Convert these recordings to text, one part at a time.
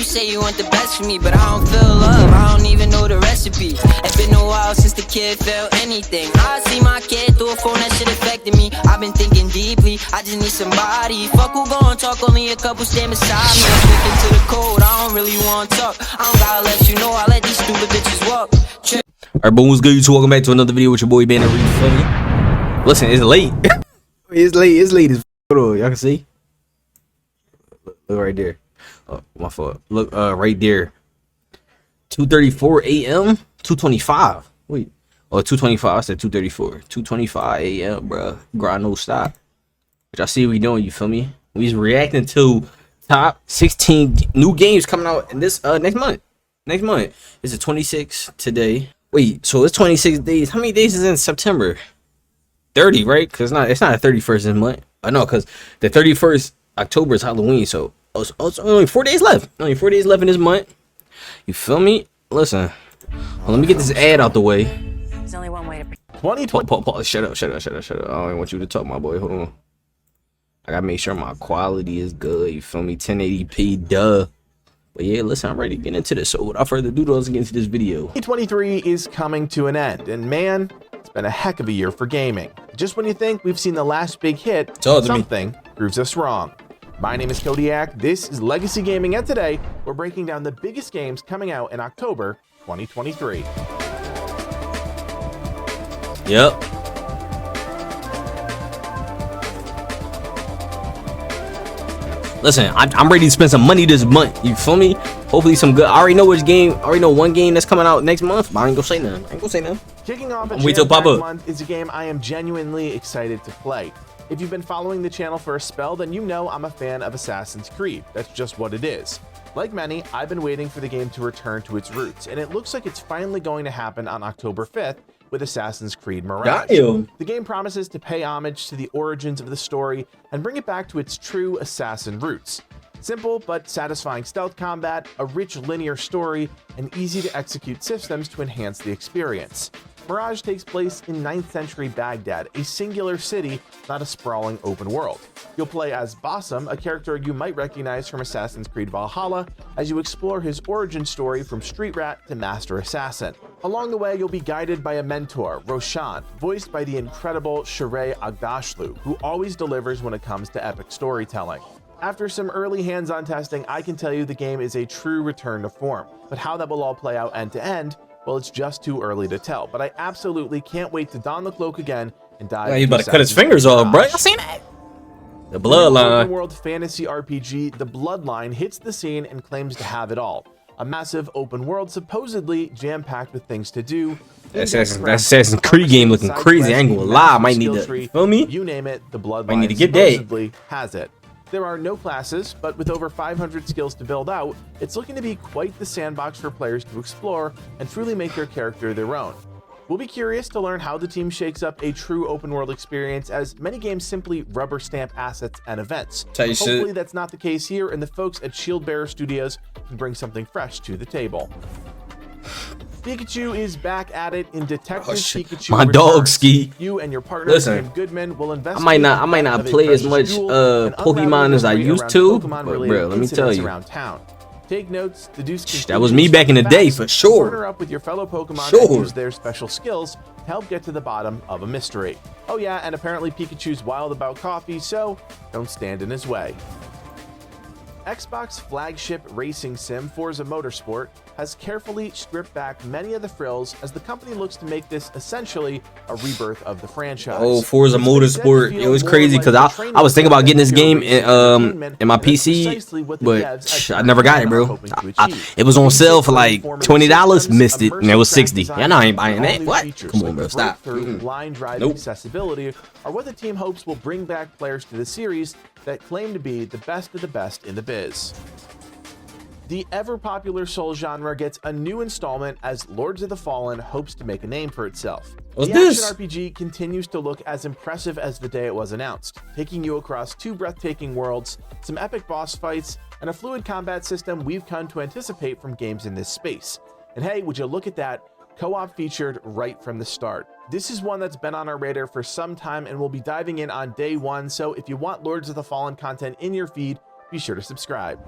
say you want the best for me, but I don't feel love, I don't even know the recipe. It's been a while since the kid felt anything. I see my kid through a phone, that shit affected me. I've been thinking deeply, I just need somebody. Fuck who gon' talk, only a couple stand beside me. I'm sticking to the code, I don't really want to talk. I don't gotta let you know, I let these stupid bitches walk. Alright, boom, what's good, YouTube? Welcome back to another video with your boy BandUpRi. Listen, it's late. It's late as y'all can see. Look right there. Oh, my fault. Look right there. 2:34 a.m. 2:25. Wait. Oh, 2:25. I said 2:34. 2:25 a.m. bro. Grind no stop. But y'all see what we doing, you feel me? We's reacting to top 16 new games coming out in this next month. Next month. It's the 26th today. Wait, so it's 26 days. How many days is in September? 30, right? Because it's not the 31st this month. I know, because the 31st October is Halloween, so it's only 4 days left. Only 4 days left in this month. You feel me? Listen, well, let me get this ad out the way. There's only one way to 2020. Shut up. I don't want you to talk, my boy. Hold on. I gotta make sure my quality is good. You feel me? 1080p, duh. But yeah, listen, I'm ready to get into this. So without further ado, let's get into this video. 2023 is coming to an end, and man, it's been a heck of a year for gaming. Just when you think we've seen the last big hit, something proves us wrong. My name is Kodiak, this is Legacy Gaming, and today we're breaking down the biggest games coming out in October 2023. Yep. Listen, I'm ready to spend some money this month. You feel me? Hopefully some good. I already know which game. I already know one game that's coming out next month. But I ain't gonna say nothing. Kicking off a wait till pop up month is a game I am genuinely excited to play. If you've been following the channel for a spell, then you know I'm a fan of Assassin's Creed. That's just what it is. Like many, I've been waiting for the game to return to its roots, and it looks like it's finally going to happen on October 5th with Assassin's Creed Mirage. The game promises to pay homage to the origins of the story and bring it back to its true assassin roots. Simple but satisfying stealth combat, a rich linear story, and easy to execute systems to enhance the experience. Mirage takes place in 9th century Baghdad, a singular city, not a sprawling open world. You'll play as Basim, a character you might recognize from Assassin's Creed Valhalla, as you explore his origin story from street rat to master assassin. Along the way, you'll be guided by a mentor, Roshan, voiced by the incredible Sheree Agdashlu, who always delivers when it comes to epic storytelling. After some early hands-on testing, I can tell you the game is a true return to form, but how that will all play out end to end, well, it's just too early to tell, but I absolutely can't wait to don the cloak again and dive into he's about to cut his fingers off, bro. I seen that. The Bloodline. Open world fantasy RPG, The Bloodline hits the scene and claims to have it all. A massive open world, supposedly jam-packed with things to do. That Assassin's Creed game looking crazy. I ain't gonna lie. I might need to, feel me? You name it, The Bloodline might need to get that. Supposedly has it. There are no classes, but with over 500 skills to build out, it's looking to be quite the sandbox for players to explore and truly make their character their own. We'll be curious to learn how the team shakes up a true open world experience, as many games simply rubber stamp assets and events. Hopefully that's not the case here, and the folks at Shieldbearer Studios can bring something fresh to the table. Pikachu is back at it in Detective Pikachu. My dog ski. You and your partner Tim Goodman will invest. I might not play as much Pokemon as I used to, but bro, let me tell you. Take notes, deduce. That was me back in the day for sure. Partner up with your fellow Pokemon and use their special skills to help get to the bottom of a mystery. Oh yeah, and apparently Pikachu's wild about coffee, so don't stand in his way. Xbox flagship racing sim Forza Motorsport has carefully stripped back many of the frills as the company looks to make this essentially a rebirth of the franchise. Oh, Forza Motorsport. It was crazy because I was thinking about getting this game in my PC, but I never got it, bro. It was on sale for like $20, missed it, and it was $60. Yeah, no, I ain't buying that. What? Come on, bro, stop. Line driving accessibility are what the team hopes will bring back players to the series that claim to be the best of the best in the biz. The ever-popular Souls genre gets a new installment as Lords of the Fallen hopes to make a name for itself. What's the this? action RPG continues to look as impressive as the day it was announced, taking you across two breathtaking worlds, some epic boss fights, and a fluid combat system we've come to anticipate from games in this space. And hey, would you look at that? Co-op featured right from the start. This is one that's been on our radar for some time and we'll be diving in on day one, so if you want Lords of the Fallen content in your feed, be sure to subscribe.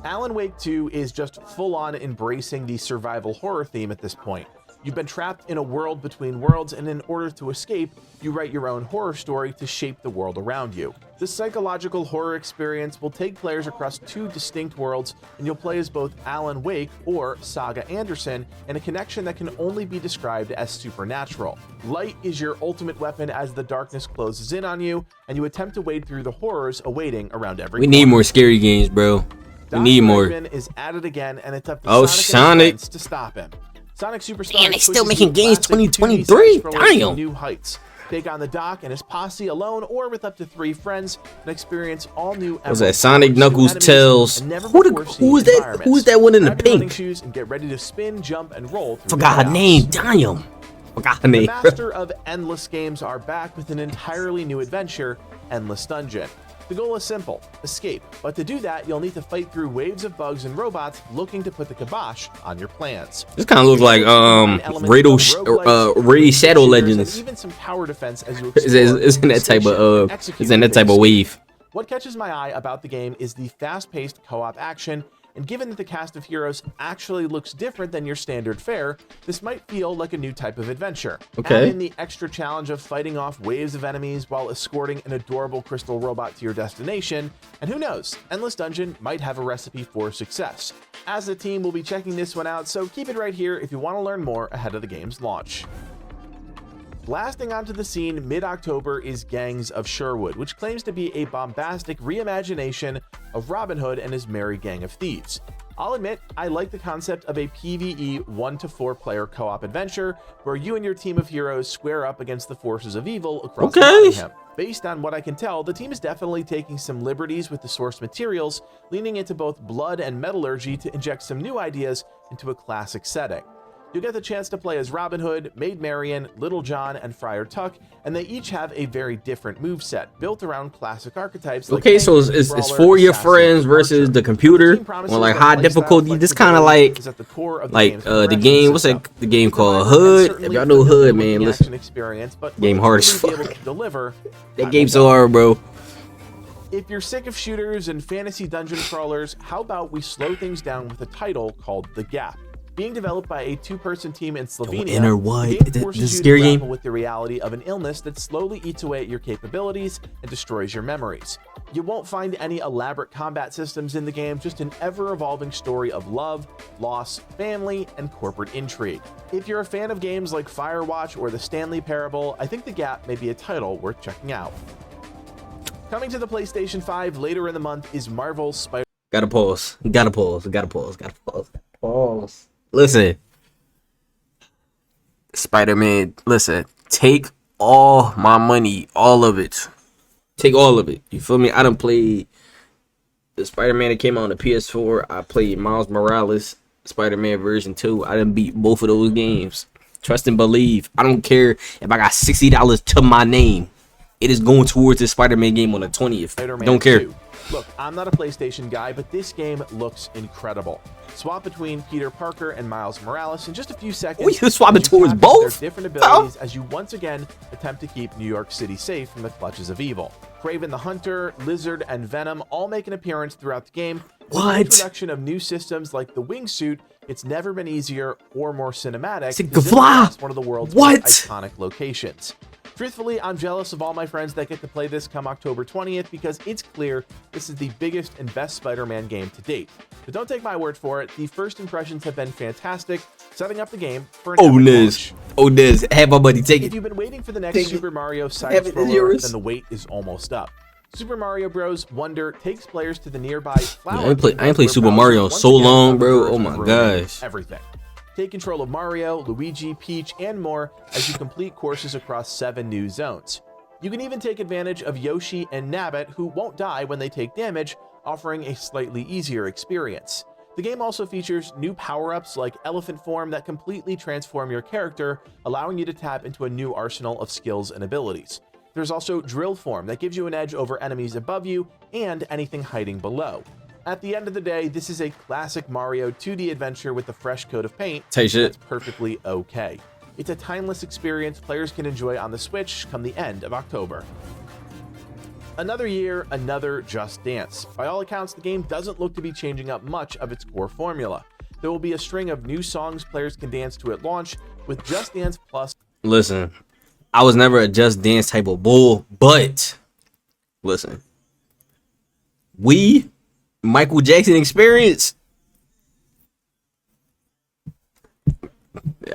Alan Wake 2 is just full-on embracing the survival horror theme at this point. You've been trapped in a world between worlds, and in order to escape, you write your own horror story to shape the world around you. This psychological horror experience will take players across 2 distinct worlds, and you'll play as both Alan Wake or Saga Anderson in a connection that can only be described as supernatural. Light is your ultimate weapon as the darkness closes in on you, and you attempt to wade through the horrors awaiting around every We need more scary games, bro. We need more. Eggman is at it again, and it's up to Oh, Sonic Sonic. and his friends to stop him. Sonic Superstars Man, they still pushes making you games classic 2D 2023? side-scrollers to Damn. new heights. Take on the Doc and his posse alone or with up to 3 friends and experience all new. Was that Sonic, Knuckles, Tails? Who is that? Who is that one in the Grab your running pink? shoes and get ready to spin, jump, and roll through Forgot her chaos. name. Damn. Forgot her The name. master of endless games are back with an entirely new adventure, Endless Dungeon. The goal is simple, escape, but to do that, you'll need to fight through waves of bugs and robots looking to put the kibosh on your plans. This kind of looks like Raid Shadow Legends. Even some tower defense as you It's in that type of wave. What catches my eye about the game is the fast-paced co-op action, and given that the cast of heroes actually looks different than your standard fare, this might feel like a new type of adventure. Okay. Add in the extra challenge of fighting off waves of enemies while escorting an adorable crystal robot to your destination, and who knows, Endless Dungeon might have a recipe for success. As a team, we'll be checking this one out, so keep it right here if you want to learn more ahead of the game's launch. Blasting onto the scene mid-October is Gangs of Sherwood, which claims to be a bombastic reimagination of Robin Hood and his merry gang of thieves. I'll admit, I like the concept of a PvE 1 to 4 player co-op adventure where you and your team of heroes square up against the forces of evil across Nottingham. Based on what I can tell, the team is definitely taking some liberties with the source materials, leaning into both blood and metallurgy to inject some new ideas into a classic setting. You'll get the chance to play as Robin Hood, Maid Marian, Little John, and Friar Tuck, and they each have a very different moveset built around classic archetypes. Okay, so it's for your friends versus the computer on like high difficulty. This kind of like the game. What's that? The game called Hood. If y'all know Hood, man, listen. Game hard as fuck. That game's so hard, bro. If you're sick of shooters and fantasy dungeon crawlers, how about we slow things down with a title called The Gap? Being developed by a 2-person team in Slovenia, the game forces you to grapple with the reality of an illness that slowly eats away at your capabilities and destroys your memories. You won't find any elaborate combat systems in the game, just an ever-evolving story of love, loss, family, and corporate intrigue. If you're a fan of games like Firewatch or The Stanley Parable, I think The Gap may be a title worth checking out. Coming to the PlayStation 5 later in the month is Marvel's Spider-Man. Gotta pause. Listen, Spider-Man, listen, take all my money, all of it. Take all of it. You feel me? I done played the Spider-Man that came out on the PS4. I played Miles Morales, Spider-Man version 2. I done beat both of those games. Trust and believe. I don't care if I got $60 to my name. It is going towards the Spider-Man game on the 20th. Spider-Man Don't care. 2. Look, I'm not a PlayStation guy, but this game looks incredible. Swap between Peter Parker and Miles Morales in just a few seconds. Oh, you swapping towards both? Their different abilities as you once again attempt to keep New York City safe from the clutches of evil. Kraven the Hunter, Lizard, and Venom all make an appearance throughout the game. With the introduction of new systems like the wingsuit, it's never been easier or more cinematic. It's one of the world's most iconic locations. Truthfully, I'm jealous of all my friends that get to play this come October 20th because it's clear this is the biggest and best Spider-Man game to date. But don't take my word for it, the first impressions have been fantastic, setting up the game for an epic launch. Niz, have my buddy, take it. If you've been waiting for the next Super Mario side-scroller, then the wait is almost up. Super Mario Bros. Wonder takes players to the nearby flower. I ain't played Super Mario in so long, bro. Oh my gosh. Everything. Take control of Mario, Luigi, Peach, and more as you complete courses across 7 new zones. You can even take advantage of Yoshi and Nabbit, who won't die when they take damage, offering a slightly easier experience. The game also features new power-ups like Elephant Form that completely transform your character, allowing you to tap into a new arsenal of skills and abilities. There's also Drill Form that gives you an edge over enemies above you and anything hiding below. At the end of the day, this is a classic Mario 2D adventure with a fresh coat of paint that's perfectly okay. It's a timeless experience players can enjoy on the Switch come the end of October. Another year, another Just Dance. By all accounts, the game doesn't look to be changing up much of its core formula. There will be a string of new songs players can dance to at launch, with Just Dance Plus. Listen, I was never a Just Dance type of bull, but listen, Michael Jackson experience.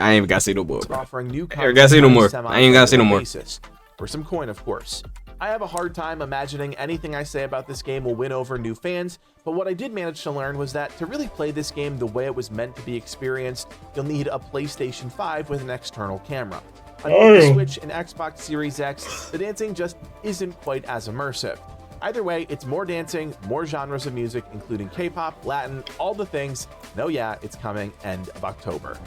I ain't even gotta say no more. Offering new I ain't gotta say no more. I ain't gotta say no more. For some coin, of course. I have a hard time imagining anything I say about this game will win over new fans, but what I did manage to learn was that to really play this game the way it was meant to be experienced, you'll need a PlayStation 5 with an external camera. On the Switch and Xbox Series X, the dancing just isn't quite as immersive. Either way, it's more dancing, more genres of music, including K-pop, Latin, all the things. No, yeah, it's coming end of October.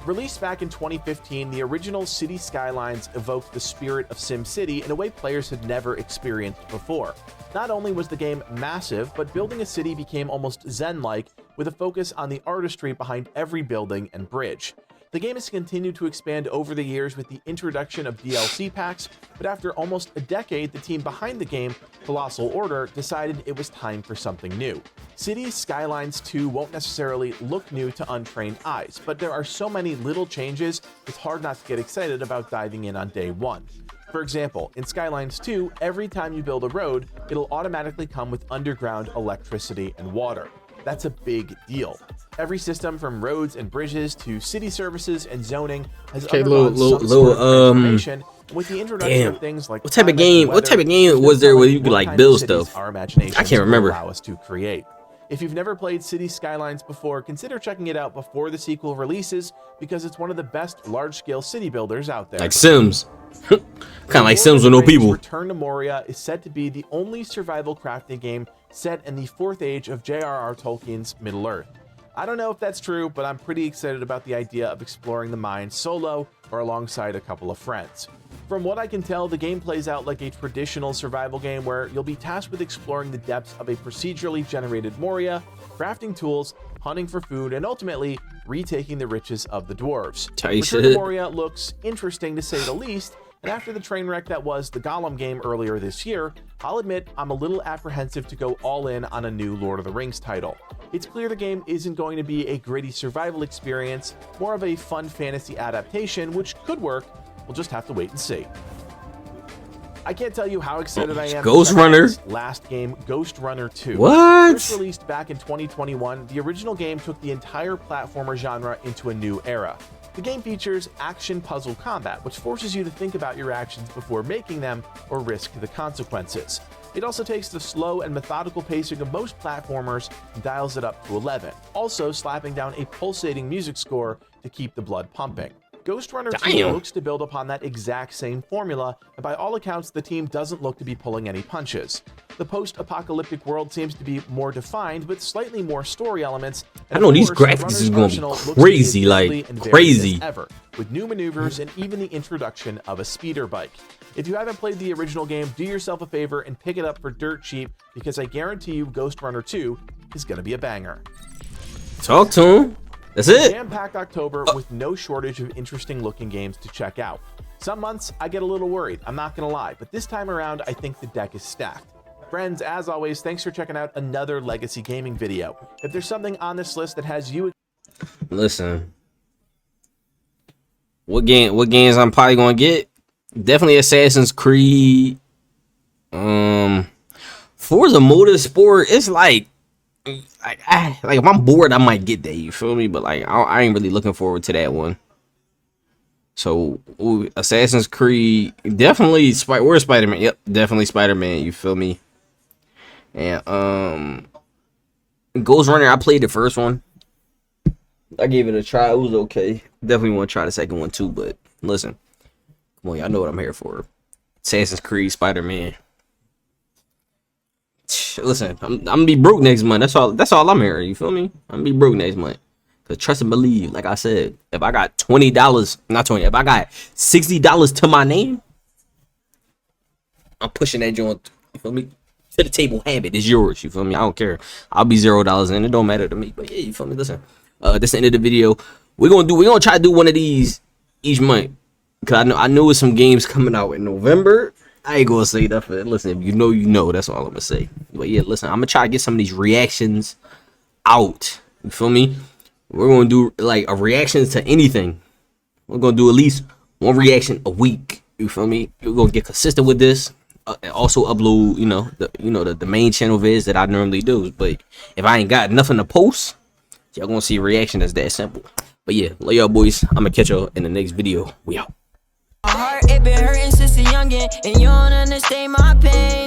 Released back in 2015, the original City Skylines evoked the spirit of SimCity in a way players had never experienced before. Not only was the game massive, but building a city became almost Zen-like, with a focus on the artistry behind every building and bridge. The game has continued to expand over the years with the introduction of DLC packs, but after almost a decade, the team behind the game, Colossal Order, decided it was time for something new. Cities Skylines 2 won't necessarily look new to untrained eyes, but there are so many little changes, it's hard not to get excited about diving in on day one. For example, in Skylines 2, every time you build a road, it'll automatically come with underground electricity and water. That's a big deal. Every system from roads and bridges to city services and zoning has undergone some sort of transformation. With the introduction of things like what type of game was there where you could like build stuff? Our imagination I can't remember. Allow us to create. If you've never played City Skylines before, consider checking it out before the sequel releases because it's one of the best large-scale city builders out there. Like Sims. Kind of like Sims with no people. Return to Moria is said to be the only survival crafting game set in the 4th age of J.R.R. Tolkien's Middle-earth. I don't know if that's true, but I'm pretty excited about the idea of exploring the mine solo or alongside a couple of friends. From what I can tell, the game plays out like a traditional survival game where you'll be tasked with exploring the depths of a procedurally generated Moria, crafting tools, hunting for food, and ultimately retaking the riches of the dwarves. Return to Moria looks interesting to say the least, and after the train wreck that was the Gollum game earlier this year, I'll admit I'm a little apprehensive to go all in on a new Lord of the Rings title. It's clear the game isn't going to be a gritty survival experience, more of a fun fantasy adaptation, which could work. We'll just have to wait and see. I can't tell you how excited I am. Ghost Runner. Last game, Ghost Runner 2. What? First released back in 2021, the original game took the entire platformer genre into a new era. The game features action puzzle combat, which forces you to think about your actions before making them or risk the consequences. It also takes the slow and methodical pacing of most platformers and dials it up to 11, also slapping down a pulsating music score to keep the blood pumping. Ghost Runner 2 looks to build upon that exact same formula, and by all accounts, the team doesn't look to be pulling any punches. The post-apocalyptic world seems to be more defined, with slightly more story elements. I know these graphics is going to be crazy, like crazy. Ever, with new maneuvers and even the introduction of a speeder bike. If you haven't played the original game, do yourself a favor and pick it up for dirt cheap, because I guarantee you Ghost Runner 2 is going to be a banger. Talk to him. That's it. Jam-packed October with no shortage of interesting looking games to check out. Some months I get a little worried, I'm not gonna lie, but this time around I think the deck is stacked. Friends, as always, thanks for checking out another Legacy Gaming video. If there's something on this list that has you... Listen. What games I'm probably gonna get? Definitely Assassin's Creed. Forza Motorsport, it's like if I'm bored, I might get that. You feel me? But like, I ain't really looking forward to that one. So, Assassin's Creed, definitely. Where's Spider-Man? Yep, definitely Spider-Man. You feel me? And Ghost Runner, I played the first one. I gave it a try. It was okay. Definitely want to try the second one too. But listen, come on, y'all know what I'm here for. Assassin's Creed, Spider-Man. Listen, I'm gonna be broke next month. That's all I'm hearing. You feel me? I'm gonna be broke next month. Cause trust and believe, like I said, if I got $20, not 20, if I got $60 to my name, I'm pushing that joint. You feel me? To the table, have it. It's yours. You feel me? I don't care. I'll be $0 in. It don't matter to me. But yeah, you feel me? Listen, this the end of the video. We're gonna try to do one of these each month. Cause I know there's some games coming out in November. I ain't gonna say nothing. Listen, if you know, you know. That's all I'm gonna say. But yeah, listen, I'm gonna try to get some of these reactions out. You feel me? We're gonna do like a reaction to anything. We're gonna do at least one reaction a week. You feel me? We're gonna get consistent with this. And also upload, the main channel vids that I normally do. But if I ain't got nothing to post, y'all gonna see a reaction that's that simple. But yeah, love y'all boys. I'm gonna catch y'all in the next video. We out. My heart, it been hurting since a youngin', and you don't understand my pain.